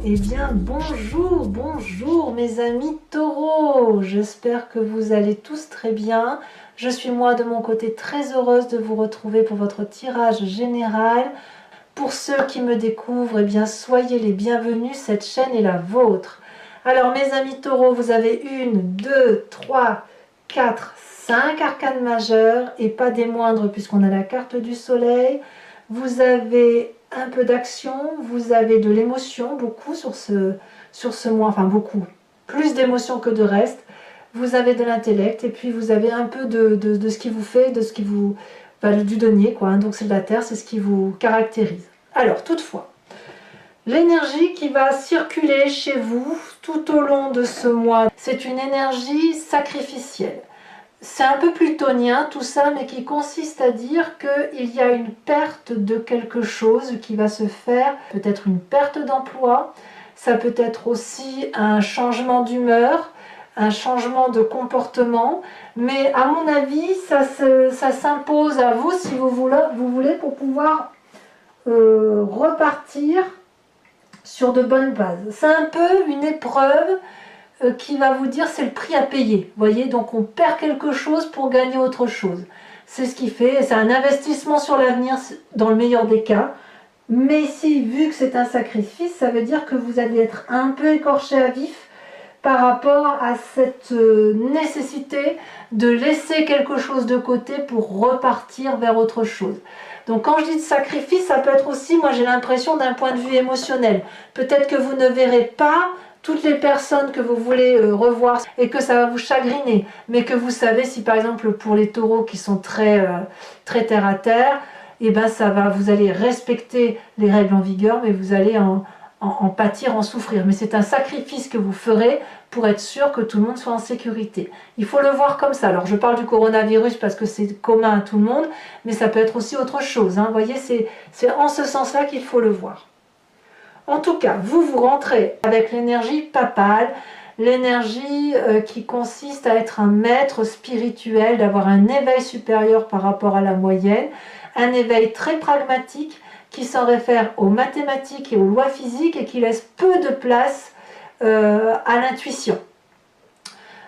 Eh bien, bonjour mes amis taureaux. J'espère que vous allez tous très bien. Je suis moi de mon côté très heureuse de vous retrouver pour votre tirage général. Pour ceux qui me découvrent, eh bien, soyez les bienvenus, cette chaîne est la vôtre. Alors mes amis taureaux, vous avez 1, 2, 3, 4, 5 arcanes majeures et pas des moindres puisqu'on a la carte du soleil. Vous avez un peu d'action, vous avez de l'émotion, beaucoup sur ce mois, enfin beaucoup, plus d'émotion que de reste. Vous avez de l'intellect et puis vous avez un peu de ce qui vous fait, de ce qui vous... du denier, quoi, hein, donc c'est de la terre, c'est ce qui vous caractérise. Alors, toutefois, l'énergie qui va circuler chez vous tout au long de ce mois, c'est une énergie sacrificielle. C'est un peu plutonien tout ça, mais qui consiste à dire qu'il y a une perte de quelque chose qui va se faire, peut-être une perte d'emploi, ça peut être aussi un changement d'humeur, un changement de comportement, mais à mon avis, ça s'impose à vous si vous voulez pour pouvoir repartir sur de bonnes bases. C'est un peu une épreuve qui va vous dire c'est le prix à payer. Vous voyez, donc on perd quelque chose pour gagner autre chose. C'est ce qui fait, c'est un investissement sur l'avenir dans le meilleur des cas. Mais ici, vu que c'est un sacrifice, ça veut dire que vous allez être un peu écorché à vif par rapport à cette nécessité de laisser quelque chose de côté pour repartir vers autre chose. Donc quand je dis de sacrifice, ça peut être aussi, moi j'ai l'impression d'un point de vue émotionnel. Peut-être que vous ne verrez pas toutes les personnes que vous voulez revoir et que ça va vous chagriner, mais que vous savez si par exemple pour les taureaux qui sont très terre à terre, et ben ça va, vous allez respecter les règles en vigueur, mais vous allez en pâtir, en souffrir. Mais c'est un sacrifice que vous ferez pour être sûr que tout le monde soit en sécurité. Il faut le voir comme ça. Alors je parle du coronavirus parce que c'est commun à tout le monde, mais ça peut être aussi autre chose. Hein. Vous voyez, c'est en ce sens-là qu'il faut le voir. En tout cas, vous rentrez avec l'énergie papale, l'énergie qui consiste à être un maître spirituel, d'avoir un éveil supérieur par rapport à la moyenne, un éveil très pragmatique qui s'en réfère aux mathématiques et aux lois physiques et qui laisse peu de place à l'intuition.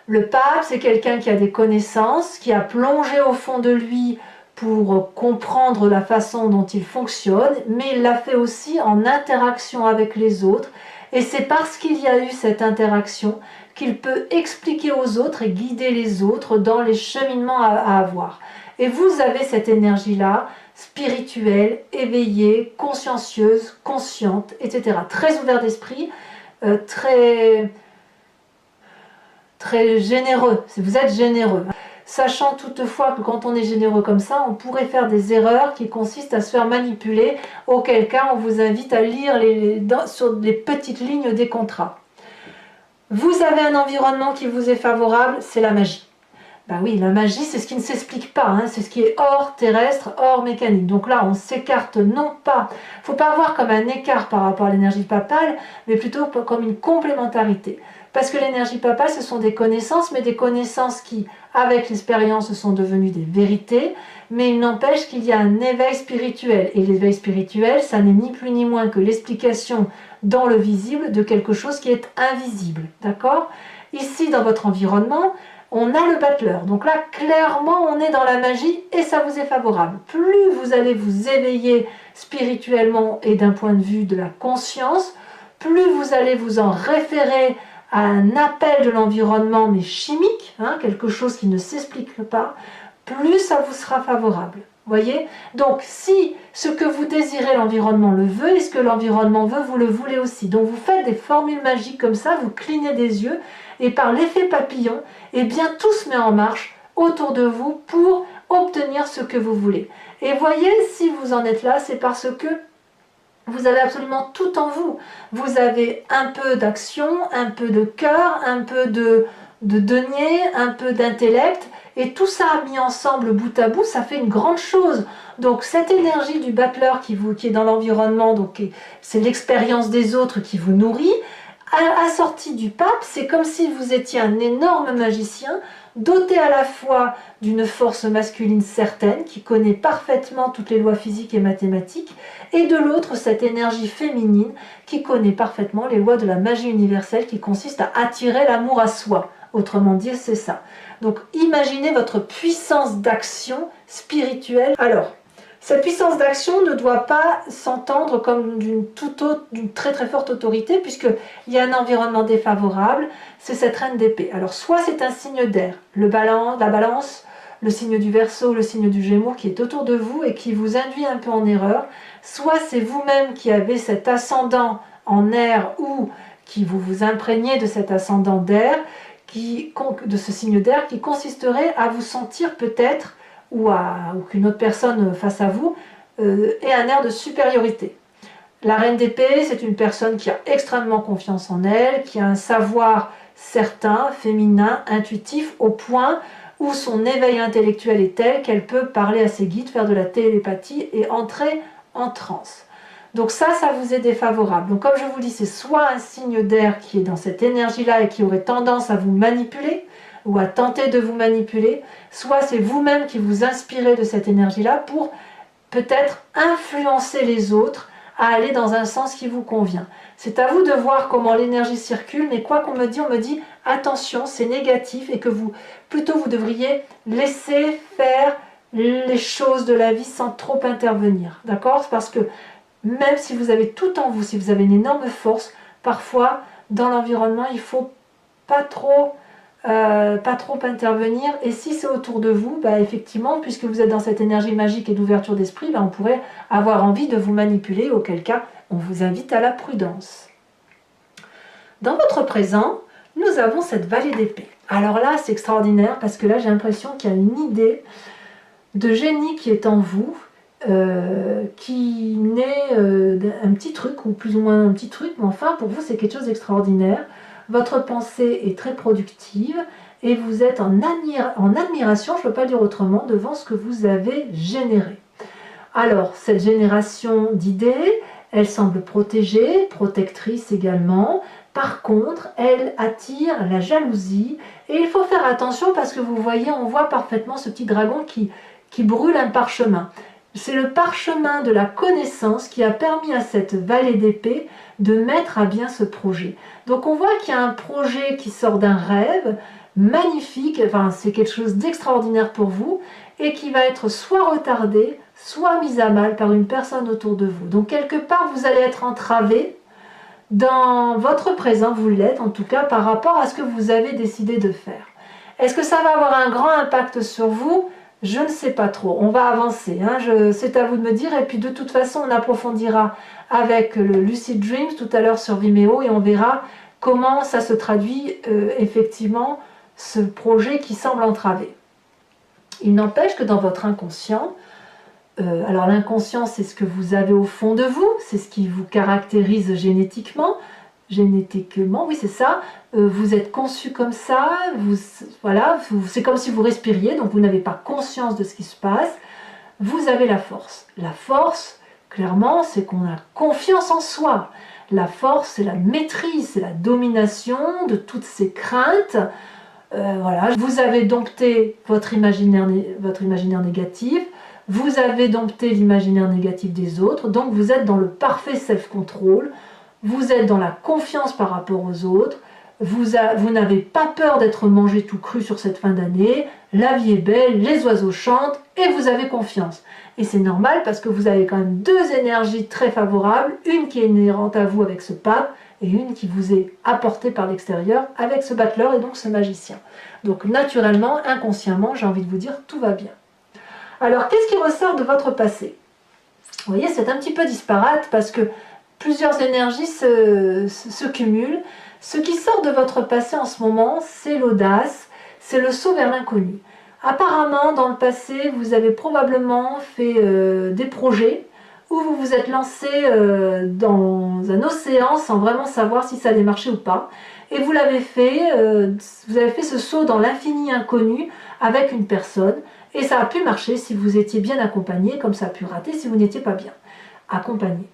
Le pape, c'est quelqu'un qui a des connaissances, qui a plongé au fond de lui pour comprendre la façon dont il fonctionne, mais il l'a fait aussi en interaction avec les autres. Et c'est parce qu'il y a eu cette interaction qu'il peut expliquer aux autres et guider les autres dans les cheminements à avoir. Et vous avez cette énergie-là, spirituelle, éveillée, consciencieuse, consciente, etc. Très ouvert d'esprit, très généreux. Vous êtes généreux. Sachant toutefois que quand on est généreux comme ça, on pourrait faire des erreurs qui consistent à se faire manipuler, auquel cas on vous invite à lire sur les petites lignes des contrats. Vous avez un environnement qui vous est favorable, c'est la magie. Ben oui, la magie, c'est ce qui ne s'explique pas, hein, c'est ce qui est hors terrestre, hors mécanique. Donc là, on s'écarte non pas, il ne faut pas voir comme un écart par rapport à l'énergie papale, mais plutôt comme une complémentarité. Parce que l'énergie papale, ce sont des connaissances, mais des connaissances qui, avec l'expérience, sont devenues des vérités, mais il n'empêche qu'il y a un éveil spirituel. Et l'éveil spirituel, ça n'est ni plus ni moins que l'explication dans le visible de quelque chose qui est invisible. D'accord ? Ici, dans votre environnement, on a le battleur. Donc là, clairement, on est dans la magie et ça vous est favorable. Plus vous allez vous éveiller spirituellement et d'un point de vue de la conscience, plus vous allez vous en référer à un appel de l'environnement, mais chimique, hein, quelque chose qui ne s'explique pas, plus ça vous sera favorable. Voyez? Donc, si ce que vous désirez, l'environnement le veut, et ce que l'environnement veut, vous le voulez aussi. Donc, vous faites des formules magiques comme ça, vous clignez des yeux, et par l'effet papillon, eh bien, tout se met en marche autour de vous pour obtenir ce que vous voulez. Et voyez, si vous en êtes là, c'est parce que vous avez absolument tout en vous. Vous avez un peu d'action, un peu de cœur, un peu de denier, un peu d'intellect, et tout ça mis ensemble bout à bout, ça fait une grande chose. Donc cette énergie du battleur qui est dans l'environnement, donc c'est l'expérience des autres qui vous nourrit, assortie du pape, c'est comme si vous étiez un énorme magicien doté à la fois d'une force masculine certaine, qui connaît parfaitement toutes les lois physiques et mathématiques, et de l'autre, cette énergie féminine, qui connaît parfaitement les lois de la magie universelle, qui consiste à attirer l'amour à soi. Autrement dit, c'est ça. Donc, imaginez votre puissance d'action spirituelle. Alors, cette puissance d'action ne doit pas s'entendre comme d'une très très forte autorité, puisqu'il y a un environnement défavorable, c'est cette reine d'épée. Alors soit c'est un signe d'air, la balance, le signe du Verseau, le signe du Gémeaux qui est autour de vous et qui vous induit un peu en erreur, soit c'est vous-même qui avez cet ascendant en air ou qui vous imprégnez de cet ascendant d'air, de ce signe d'air qui consisterait à vous sentir peut-être ou qu'une autre personne face à vous ait un air de supériorité. La reine d'épée, c'est une personne qui a extrêmement confiance en elle, qui a un savoir certain, féminin, intuitif, au point où son éveil intellectuel est tel qu'elle peut parler à ses guides, faire de la télépathie et entrer en transe. Donc ça vous est défavorable. Donc comme je vous dis, c'est soit un signe d'air qui est dans cette énergie-là et qui aurait tendance à vous manipuler, ou à tenter de vous manipuler, soit c'est vous-même qui vous inspirez de cette énergie-là pour peut-être influencer les autres à aller dans un sens qui vous convient. C'est à vous de voir comment l'énergie circule, mais quoi qu'on me dit, on me dit attention, c'est négatif et que vous devriez laisser faire les choses de la vie sans trop intervenir. D'accord? Parce que même si vous avez tout en vous, si vous avez une énorme force, parfois dans l'environnement, il ne faut pas trop intervenir, et si c'est autour de vous, effectivement, puisque vous êtes dans cette énergie magique et d'ouverture d'esprit, on pourrait avoir envie de vous manipuler, auquel cas on vous invite à la prudence. Dans votre présent, nous avons cette vallée d'épée. Alors là, c'est extraordinaire, parce que là, j'ai l'impression qu'il y a une idée de génie qui est en vous, qui naît d'un petit truc, ou plus ou moins un petit truc, mais enfin, pour vous, c'est quelque chose d'extraordinaire. Votre pensée est très productive et vous êtes en admiration, je ne peux pas le dire autrement, devant ce que vous avez généré. Alors, cette génération d'idées, elle semble protégée, protectrice également. Par contre, elle attire la jalousie et il faut faire attention parce que vous voyez, on voit parfaitement ce petit dragon qui brûle un parchemin. C'est le parchemin de la connaissance qui a permis à cette vallée d'épée de mettre à bien ce projet. Donc on voit qu'il y a un projet qui sort d'un rêve magnifique, enfin c'est quelque chose d'extraordinaire pour vous, et qui va être soit retardé, soit mis à mal par une personne autour de vous. Donc quelque part vous allez être entravé dans votre présent, vous l'êtes en tout cas par rapport à ce que vous avez décidé de faire. Est-ce que ça va avoir un grand impact sur vous ? Je ne sais pas trop, on va avancer, c'est à vous de me dire, et puis de toute façon on approfondira avec le Lucid Dreams tout à l'heure sur Vimeo et on verra comment ça se traduit effectivement ce projet qui semble entravé. Il n'empêche que dans votre inconscient, alors l'inconscient c'est ce que vous avez au fond de vous, c'est ce qui vous caractérise génétiquement, oui c'est ça, vous êtes conçu comme ça, c'est comme si vous respiriez, donc vous n'avez pas conscience de ce qui se passe, vous avez la force. La force, clairement, c'est qu'on a confiance en soi. La force, c'est la maîtrise, c'est la domination de toutes ces craintes. Vous avez dompté votre imaginaire négatif, vous avez dompté l'imaginaire négatif des autres, donc vous êtes dans le parfait self-control, vous êtes dans la confiance par rapport aux autres, vous n'avez pas peur d'être mangé tout cru sur cette fin d'année, la vie est belle, les oiseaux chantent et vous avez confiance. Et c'est normal parce que vous avez quand même deux énergies très favorables, une qui est inhérente à vous avec ce pape et une qui vous est apportée par l'extérieur avec ce battleur et donc ce magicien. Donc naturellement, inconsciemment, j'ai envie de vous dire, tout va bien. Alors, qu'est-ce qui ressort de votre passé? Vous voyez, c'est un petit peu disparate parce que plusieurs énergies se cumulent. Ce qui sort de votre passé en ce moment, c'est l'audace, c'est le saut vers l'inconnu. Apparemment, dans le passé, vous avez probablement fait des projets où vous vous êtes lancé dans un océan sans vraiment savoir si ça allait marcher ou pas. Et vous avez fait ce saut dans l'infini inconnu avec une personne. Et ça a pu marcher si vous étiez bien accompagné, comme ça a pu rater si vous n'étiez pas bien accompagné.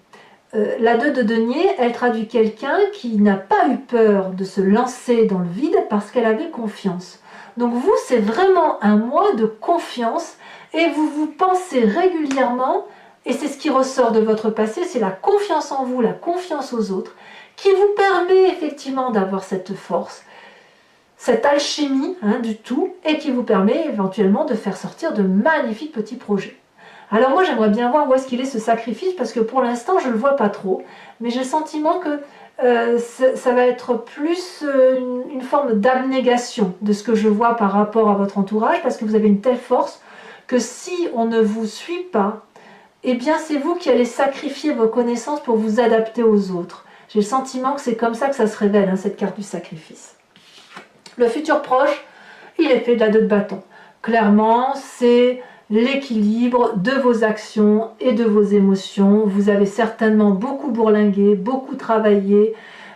La 2 de denier, elle traduit quelqu'un qui n'a pas eu peur de se lancer dans le vide parce qu'elle avait confiance. Donc vous, c'est vraiment un mois de confiance et vous vous pensez régulièrement, et c'est ce qui ressort de votre passé, c'est la confiance en vous, la confiance aux autres, qui vous permet effectivement d'avoir cette force, cette alchimie du tout, et qui vous permet éventuellement de faire sortir de magnifiques petits projets. Alors moi j'aimerais bien voir où est-ce qu'il est ce sacrifice, parce que pour l'instant je ne le vois pas trop, mais j'ai le sentiment que ça va être plus une forme d'abnégation de ce que je vois par rapport à votre entourage, parce que vous avez une telle force que si on ne vous suit pas, eh bien c'est vous qui allez sacrifier vos connaissances pour vous adapter aux autres. J'ai le sentiment que c'est comme ça que ça se révèle, cette carte du sacrifice. Le futur proche, il est fait de la 2 de bâton. Clairement, c'est l'équilibre de vos actions et de vos émotions. Vous avez certainement beaucoup bourlingué, beaucoup travaillé,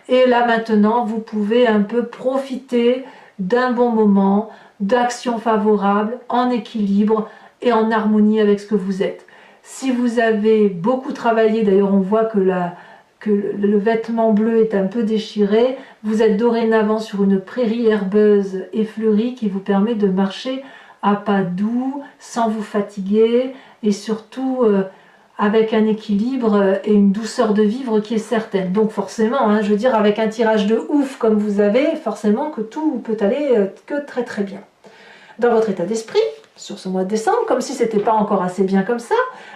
et là maintenant, vous pouvez un peu profiter d'un bon moment, d'actions favorables, en équilibre et en harmonie avec ce que vous êtes. Si vous avez beaucoup travaillé, d'ailleurs on voit que le vêtement bleu est un peu déchiré, vous êtes dorénavant sur une prairie herbeuse et fleurie qui vous permet de marcher à pas doux, sans vous fatiguer, et surtout avec un équilibre et une douceur de vivre qui est certaine. Donc forcément, je veux dire, avec un tirage de ouf comme vous avez, forcément que tout peut aller que très très bien. Dans votre état d'esprit, sur ce mois de décembre, comme si c'était pas encore assez bien comme ça,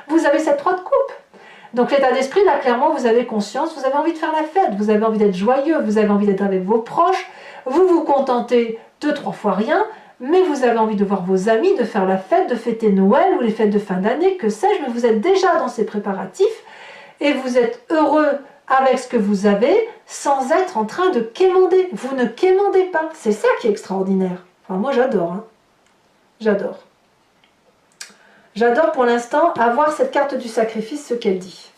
vous avez cette 3 de coupe. Donc l'état d'esprit, là clairement vous avez conscience, vous avez envie de faire la fête, vous avez envie d'être joyeux, vous avez envie d'être avec vos proches, vous vous contentez de 3 fois rien, mais vous avez envie de voir vos amis, de faire la fête, de fêter Noël ou les fêtes de fin d'année, que sais-je, mais vous êtes déjà dans ces préparatifs et vous êtes heureux avec ce que vous avez sans être en train de quémander. Vous ne quémandez pas, c'est ça qui est extraordinaire. Enfin, moi j'adore, j'adore. J'adore pour l'instant avoir cette carte du sacrifice, ce qu'elle dit.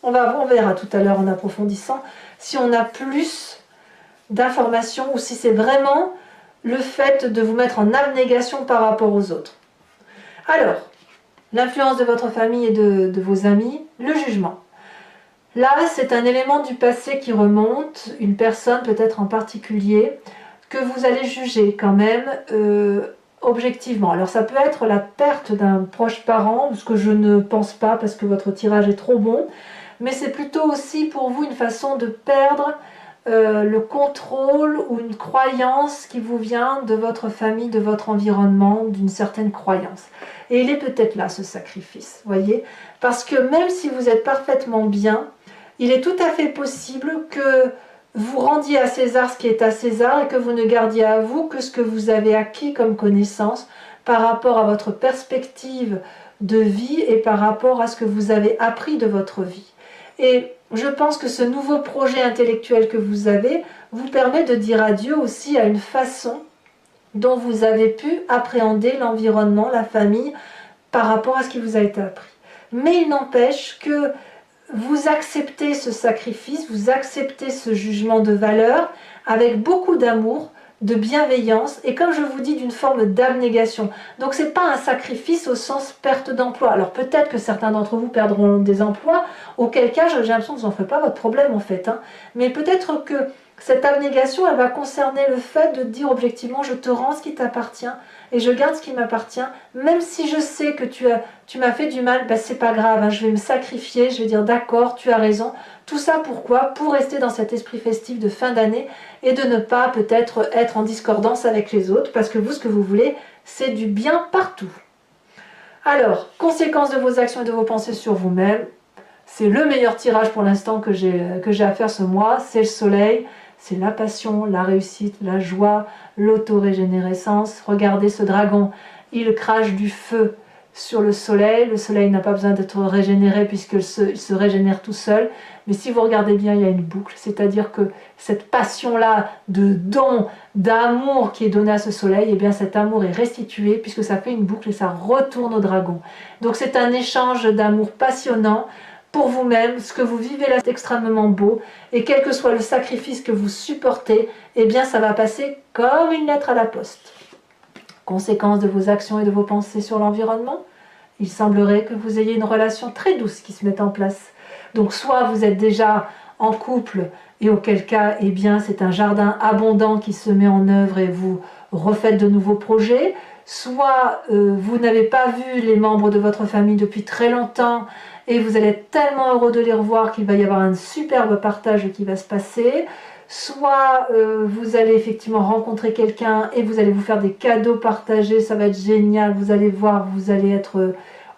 On verra tout à l'heure en approfondissant si on a plus d'informations ou si c'est vraiment le fait de vous mettre en abnégation par rapport aux autres. Alors, l'influence de votre famille et de vos amis, le jugement. Là, c'est un élément du passé qui remonte, une personne peut-être en particulier, que vous allez juger quand même objectivement. Alors ça peut être la perte d'un proche parent, ce que je ne pense pas parce que votre tirage est trop bon, mais c'est plutôt aussi pour vous une façon de perdre le contrôle ou une croyance qui vous vient de votre famille, de votre environnement, d'une certaine croyance. Et il est peut-être là ce sacrifice, voyez, parce que même si vous êtes parfaitement bien, il est tout à fait possible que vous rendiez à César ce qui est à César et que vous ne gardiez à vous que ce que vous avez acquis comme connaissance par rapport à votre perspective de vie et par rapport à ce que vous avez appris de votre vie. Et je pense que ce nouveau projet intellectuel que vous avez vous permet de dire adieu aussi à une façon dont vous avez pu appréhender l'environnement, la famille, par rapport à ce qui vous a été appris. Mais il n'empêche que vous acceptez ce sacrifice, vous acceptez ce jugement de valeur avec beaucoup d'amour, de bienveillance et comme je vous dis d'une forme d'abnégation. Donc c'est pas un sacrifice au sens perte d'emploi. Alors peut-être que certains d'entre vous perdront des emplois, auquel cas j'ai l'impression que vous n'en ferez pas votre problème en fait. Mais peut-être que cette abnégation elle va concerner le fait de dire objectivement je te rends ce qui t'appartient et je garde ce qui m'appartient, même si je sais que tu m'as fait du mal, c'est pas grave, je vais me sacrifier, je vais dire d'accord, tu as raison. Tout ça pourquoi? Pour rester dans cet esprit festif de fin d'année et de ne pas peut-être être en discordance avec les autres, parce que vous, ce que vous voulez, c'est du bien partout. Alors, conséquences de vos actions et de vos pensées sur vous-même, c'est le meilleur tirage pour l'instant que j'ai à faire ce mois, c'est le soleil, c'est la passion, la réussite, la joie, l'autorégénérescence. Regardez ce dragon, il crache du feu sur le soleil n'a pas besoin d'être régénéré puisqu'il se régénère tout seul, mais si vous regardez bien, il y a une boucle, c'est-à-dire que cette passion-là de don, d'amour qui est donnée à ce soleil, et bien cet amour est restitué puisque ça fait une boucle et ça retourne au dragon. Donc c'est un échange d'amour passionnant pour vous-même, ce que vous vivez là est extrêmement beau, et quel que soit le sacrifice que vous supportez, eh bien ça va passer comme une lettre à la poste. Conséquence de vos actions et de vos pensées sur l'environnement, il semblerait que vous ayez une relation très douce qui se mette en place. Donc soit vous êtes déjà en couple, et auquel cas, eh bien, c'est un jardin abondant qui se met en œuvre et vous refaites de nouveaux projets. Soit vous n'avez pas vu les membres de votre famille depuis très longtemps et vous allez être tellement heureux de les revoir qu'il va y avoir un superbe partage qui va se passer. Soit vous allez effectivement rencontrer quelqu'un et vous allez vous faire des cadeaux partagés, ça va être génial, vous allez voir, vous allez être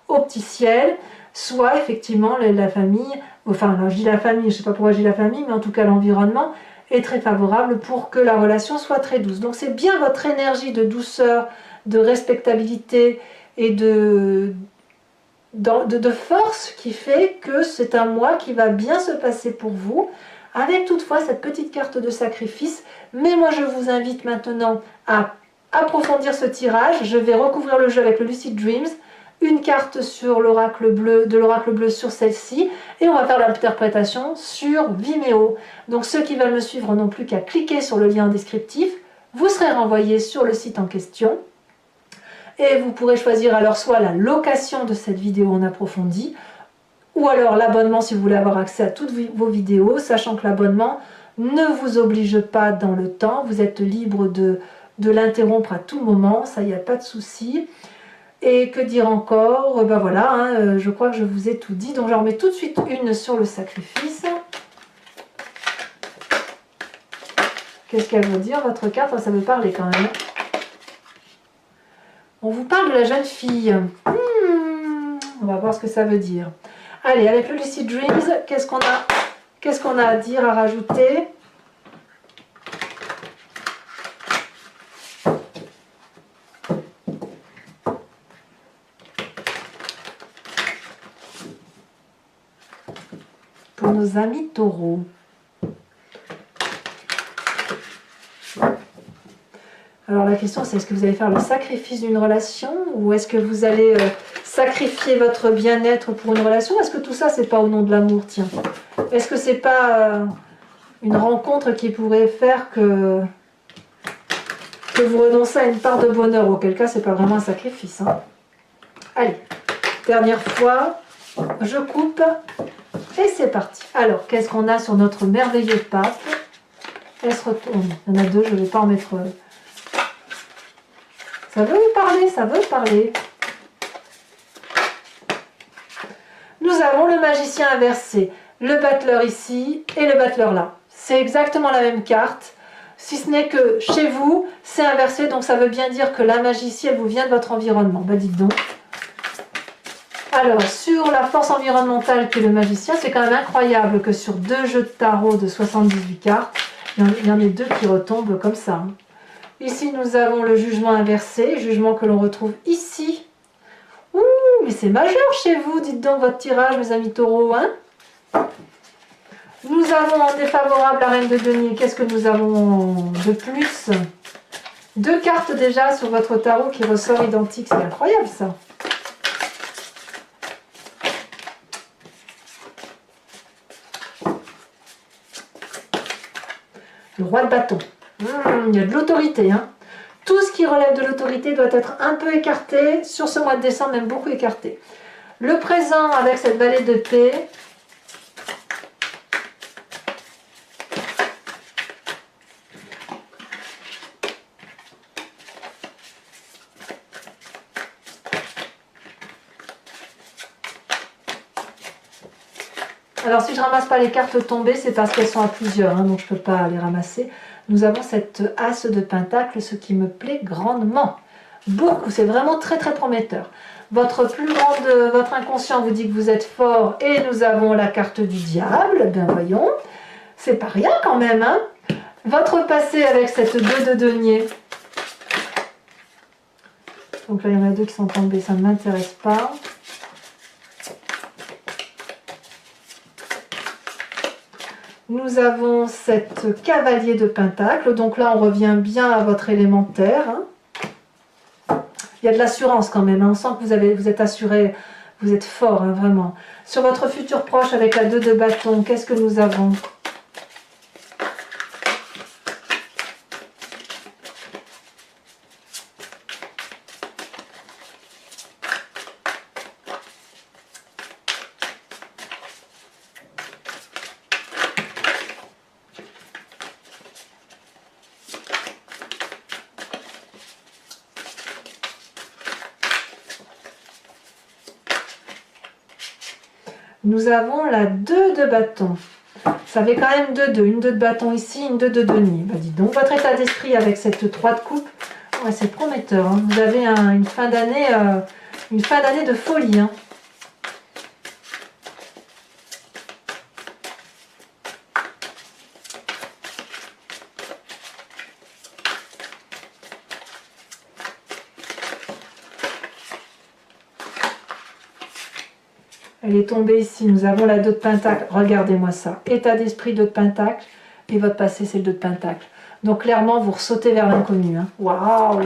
au petit ciel. Soit effectivement la famille, enfin je dis la famille, je ne sais pas pourquoi je dis la famille, mais en tout cas l'environnement est très favorable pour que la relation soit très douce. Donc c'est bien votre énergie de douceur, de respectabilité et de force qui fait que c'est un mois qui va bien se passer pour vous, avec toutefois cette petite carte de sacrifice. Mais moi je vous invite maintenant à approfondir ce tirage. Je vais recouvrir le jeu avec le Lucid Dreams, une carte sur l'oracle bleu, de l'oracle bleu sur celle-ci, et on va faire l'interprétation sur Vimeo. Donc ceux qui veulent me suivre n'ont plus qu'à cliquer sur le lien descriptif, vous serez renvoyé sur le site en question, et vous pourrez choisir alors soit la location de cette vidéo en approfondi, ou alors l'abonnement si vous voulez avoir accès à toutes vos vidéos, sachant que l'abonnement ne vous oblige pas dans le temps, vous êtes libre de l'interrompre à tout moment, ça, il n'y a pas de souci. Et que dire encore? Ben voilà, hein, je crois que je vous ai tout dit. Donc j'en remets tout de suite une sur le sacrifice. Qu'est-ce qu'elle veut dire, votre carte? Ça veut parler quand même. On vous parle de la jeune fille. On va voir ce que ça veut dire. Allez, avec le Lucid Dreams, qu'est-ce qu'on a à dire, à rajouter? Pour nos amis taureaux. Alors la question c'est, est-ce que vous allez faire le sacrifice d'une relation ou est-ce que vous allez sacrifier votre bien-être pour une relation? Est-ce que tout ça c'est pas au nom de l'amour? Tiens, est-ce que c'est pas une rencontre qui pourrait faire que vous renoncez à une part de bonheur? Auquel cas c'est pas vraiment un sacrifice, hein. Allez, dernière fois, je coupe et c'est parti. Alors qu'est-ce qu'on a sur notre merveilleux pape? Elle se retourne, il y en a deux, je ne vais pas en mettre... Ça veut parler, ça veut parler. Nous avons le magicien inversé, le battleur ici et le battleur là. C'est exactement la même carte, si ce n'est que chez vous, c'est inversé, donc ça veut bien dire que la magie, elle vous vient de votre environnement. Ben dites donc. Alors, sur la force environnementale qu'est le magicien, c'est quand même incroyable que sur 2 jeux de tarot de 78 cartes, il y en ait 2 qui retombent comme ça, hein. Ici, nous avons le jugement inversé, jugement que l'on retrouve ici. Ouh, mais c'est majeur chez vous, dites donc votre tirage, mes amis taureaux, hein. Nous avons en défavorable la reine de denier. Qu'est-ce que nous avons de plus? 2 cartes déjà sur votre tarot qui ressort identique, c'est incroyable ça. Le roi de bâton. Il y a de l'autorité, hein. Tout ce qui relève de l'autorité doit être un peu écarté, sur ce mois de décembre, même beaucoup écarté. Le présent avec cette vallée de paix. Alors si je ne ramasse pas les cartes tombées, c'est parce qu'elles sont à plusieurs, hein, donc je ne peux pas les ramasser. Nous avons cette as de pentacle, ce qui me plaît grandement. Beaucoup, c'est vraiment très très prometteur. Votre inconscient vous dit que vous êtes fort et nous avons la carte du diable, bien voyons. C'est pas rien quand même, hein. Votre passé avec cette 2 de denier. Donc là il y en a 2 qui sont tombés, ça ne m'intéresse pas. Nous avons cette cavalier de pentacle, donc là on revient bien à votre élémentaire, hein. Il y a de l'assurance quand même, hein. On sent que vous êtes assuré, vous êtes fort, hein, vraiment. Sur votre futur proche avec la 2 de bâton, qu'est-ce que nous avons? nous avons la 2 de bâton. Ça fait quand même 2-2, une 2 de bâton ici, une 2 de denier. Bah, dis donc, votre état d'esprit avec cette 3 de coupe, ouais, c'est prometteur. Hein. Vous avez une fin d'année de folie. Hein. Elle est tombée ici, nous avons la 2 de pentacle, regardez-moi ça, état d'esprit 2 de pentacle, et votre passé c'est le 2 de pentacle. Donc clairement vous ressautez vers l'inconnu. Hein. Waouh!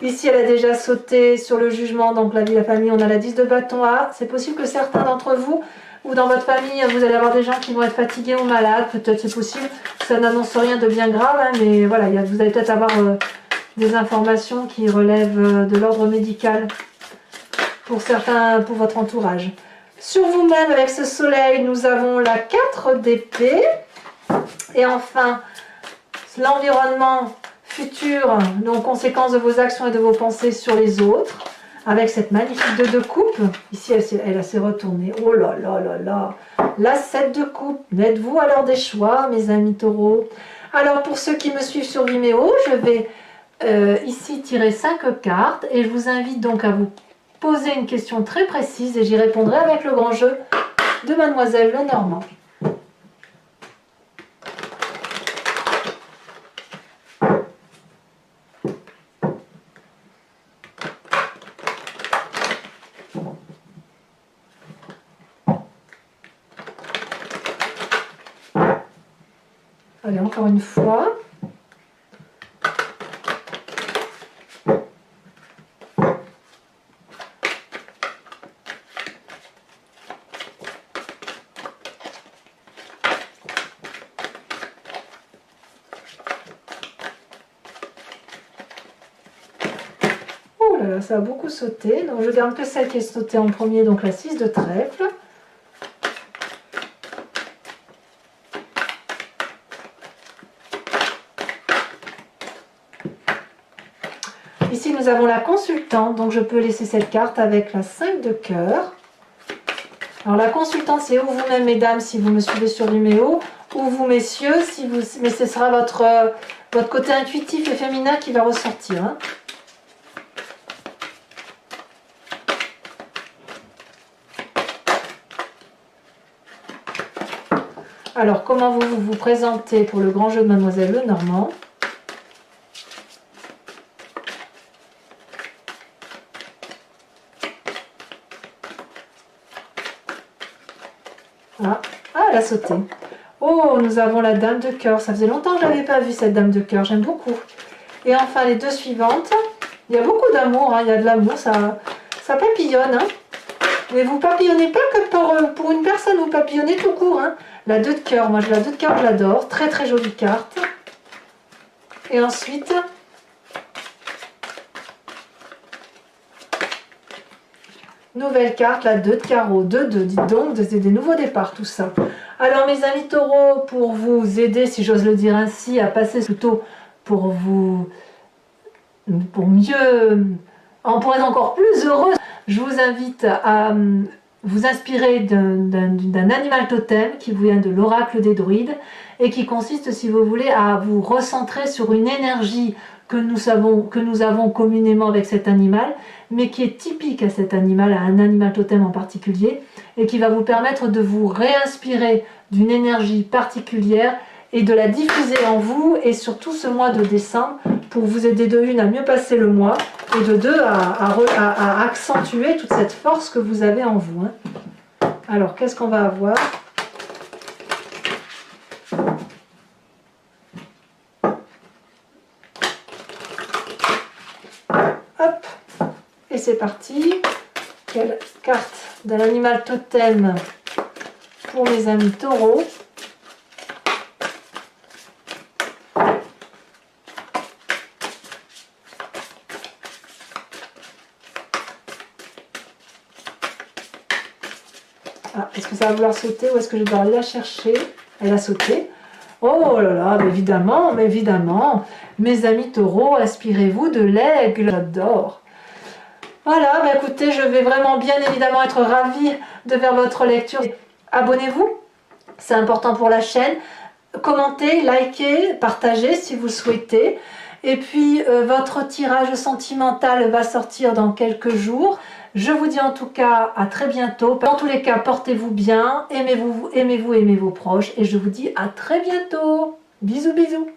Ici elle a déjà sauté sur le jugement, donc la vie, la famille, on a la 10 de bâton. Ah, c'est possible que certains d'entre vous, ou dans votre famille, vous allez avoir des gens qui vont être fatigués ou malades, peut-être c'est possible, ça n'annonce rien de bien grave, hein, mais voilà, vous allez peut-être avoir des informations qui relèvent de l'ordre médical pour certains, pour votre entourage. Sur vous-même, avec ce soleil, nous avons la 4 d'épée. Et enfin, l'environnement futur, donc conséquence de vos actions et de vos pensées sur les autres, avec cette magnifique 2 de coupe. Ici, elle s'est retournée. Oh là là là là. La 7 de coupe. N'êtes-vous alors des choix, mes amis taureaux? Alors, pour ceux qui me suivent sur Vimeo, je vais ici tirer 5 cartes. Et je vous invite donc à vous poser une question très précise et j'y répondrai avec le grand jeu de Mademoiselle Lenormand. Allez, encore une fois. Ça a beaucoup sauté, donc je garde que celle qui est sautée en premier, donc la 6 de trèfle. Ici nous avons la consultante, donc je peux laisser cette carte avec la 5 de cœur. Alors la consultante, c'est ou vous-même mesdames si vous me suivez sur Vimeo, ou vous messieurs, si vous, mais ce sera votre côté intuitif et féminin qui va ressortir. Hein. Alors, comment vous vous présentez pour le grand jeu de Mademoiselle Lenormand? Ah, elle a sauté. Oh, nous avons la dame de cœur. Ça faisait longtemps que je n'avais pas vu cette dame de cœur. J'aime beaucoup. Et enfin, les 2 suivantes. Il y a beaucoup d'amour. Hein. Il y a de l'amour. Ça papillonne. Hein. Mais vous papillonnez pas que pour une personne. Vous papillonnez tout court. Hein. La 2 de cœur. Moi, la 2 de cœur, je l'adore. Très, très jolie carte. Et ensuite... nouvelle carte, la 2 de carreau, 2-2, dites donc, c'est des nouveaux départs tout ça. Alors mes amis taureaux, pour vous aider, si j'ose le dire ainsi, à passer plutôt pour mieux, pour être encore plus heureux, je vous invite à vous inspirer d'un animal totem qui vous vient de l'oracle des druides et qui consiste, si vous voulez, à vous recentrer sur une énergie que nous avons communément avec cet animal, mais qui est typique à cet animal, à un animal totem en particulier, et qui va vous permettre de vous réinspirer d'une énergie particulière et de la diffuser en vous, et surtout ce mois de décembre, pour vous aider de 1 à mieux passer le mois, et de 2 à accentuer toute cette force que vous avez en vous. Hein. Alors, qu'est-ce qu'on va avoir ? Hop, et c'est parti. Quelle carte d'un animal totem pour mes amis taureaux. Ah, est-ce que ça va vouloir sauter ou est-ce que je dois aller la chercher? Elle a sauté. Oh là là, mais évidemment, mes amis taureaux, inspirez-vous de l'aigle, j'adore. Voilà, bah écoutez, je vais vraiment bien évidemment être ravie de faire votre lecture abonnez-vous, c'est important pour la chaîne. Commentez, likez, partagez si vous le souhaitez. Et puis, votre tirage sentimental va sortir dans quelques jours. Je vous dis en tout cas à très bientôt. Dans tous les cas, portez-vous bien, aimez-vous, aimez vos proches. Et je vous dis à très bientôt. Bisous, bisous.